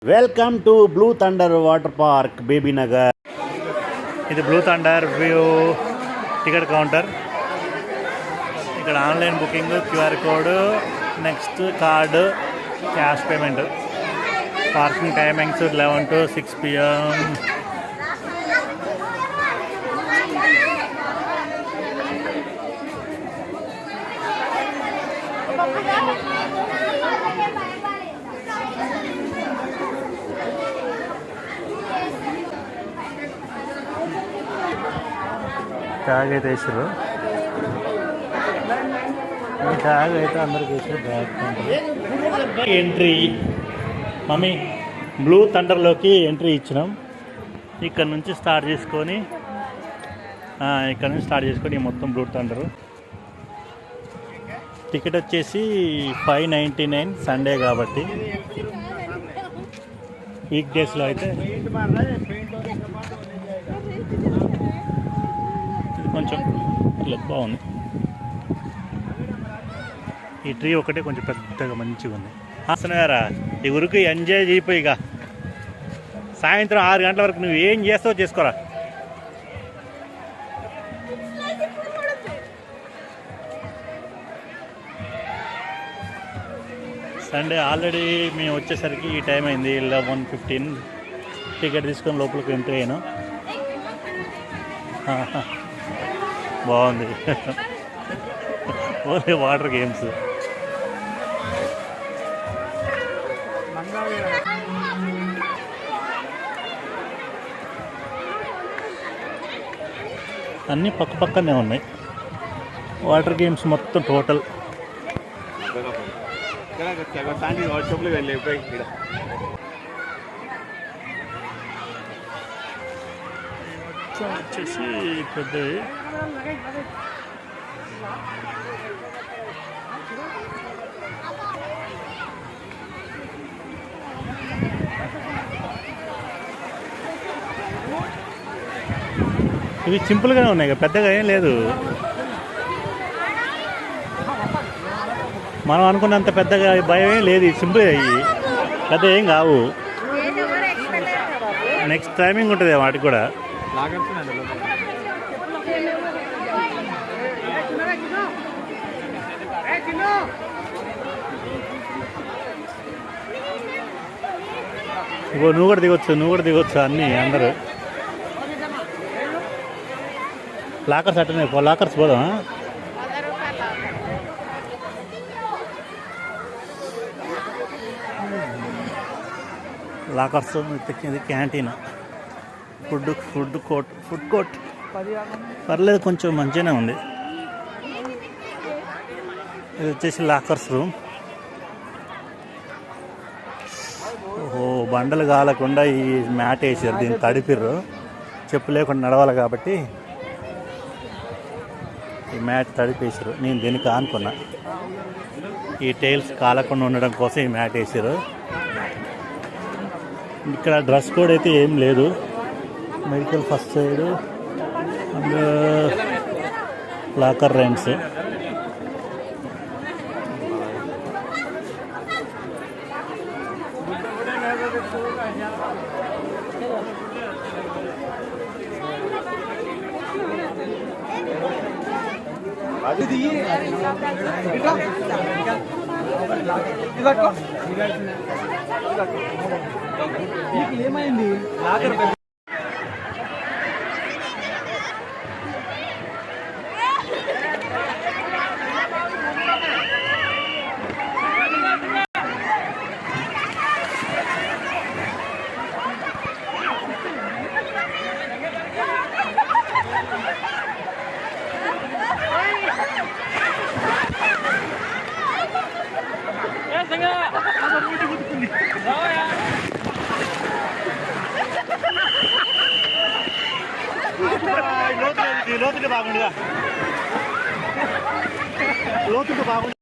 Welcome to blue thunder water park Babynagar. ఇది blue thunder view ticket counter. ఇక్కడ online booking, QR code, next card, cash payment. Parking timings 11 to 6 PM. Tag అయితే వేసారు. ఈ tag అయితే అందరికి వేసారు. Back entry mummy blue థండర్లోకి entry ఇచ్చినాం. ఇక్కడ నుంచి స్టార్ట్ చేసుకొని మొత్తం బ్లూ థండర్. టికెట్ వచ్చేసి 599 సండే కాబట్టి. వీక్ డేస్లో అయితే కొంచెం బాగుంది. ఈ ట్రీ ఒకటే కొంచెం పెద్దగా మంచిగా ఉంది. అసలు ఈ ఊరికి ఎంజాయ్ చేయిపోయి ఇక సాయంత్రం 6 గంటల వరకు నువ్వు ఏం చేస్తావో చేసుకోరా. సండే ఆల్రెడీ మేము వచ్చేసరికి ఈ టైం అయింది 11:15. టికెట్ తీసుకొని లోపలికి ఎంట్రీ అయ్యాను. బాగుంది. Only water games. అన్నీ పక్క పక్కనే ఉన్నాయి. వాటర్ గేమ్స్ మొత్తం టోటల్ వచ్చేసి పెద్దవి. ఇవి సింపుల్గానే ఉన్నాయి, పెద్దగా ఏం లేదు. మనం అనుకున్నంత పెద్దగా భయం ఏం లేదు. సింపుల్ అయ్యి పెద్ద ఏం కావు. నెక్స్ట్ టైమింగ్ ఉంటుంది వాటికి కూడా. ఇగో నువ్వు కూడా దిగొచ్చు అన్నీ అందరూ. లాకర్స్ అట్టనే లాకర్స్ పోదాం. లాకర్స్ ఇది క్యాంటీన్. ఫుడ్ కోర్ట్ పర్లేదు, కొంచెం మంచిగానే ఉంది. ఇది వచ్చేసి లాకర్స్ రూమ్. ఓహో, బండలు కాలకుండా ఈ మ్యాట్ వేసారు, దీన్ని తడిపిర్రు. చెప్పు లేకుండా నడవాలి కాబట్టి ఈ మ్యాట్ తడిపేసారు. నేను దీనికి ఆనుకున్నా. ఈ టైల్స్ కాలకుండా ఉండడం కోసం ఈ మ్యాట్ వేసారు. ఇక్కడ డ్రెస్ కోడ్ అయితే ఏం లేదు. Medical first aid and locker rents. ఏమైంది? లోతుంటే బాగుండగా. లోతుంటే బాగుంది.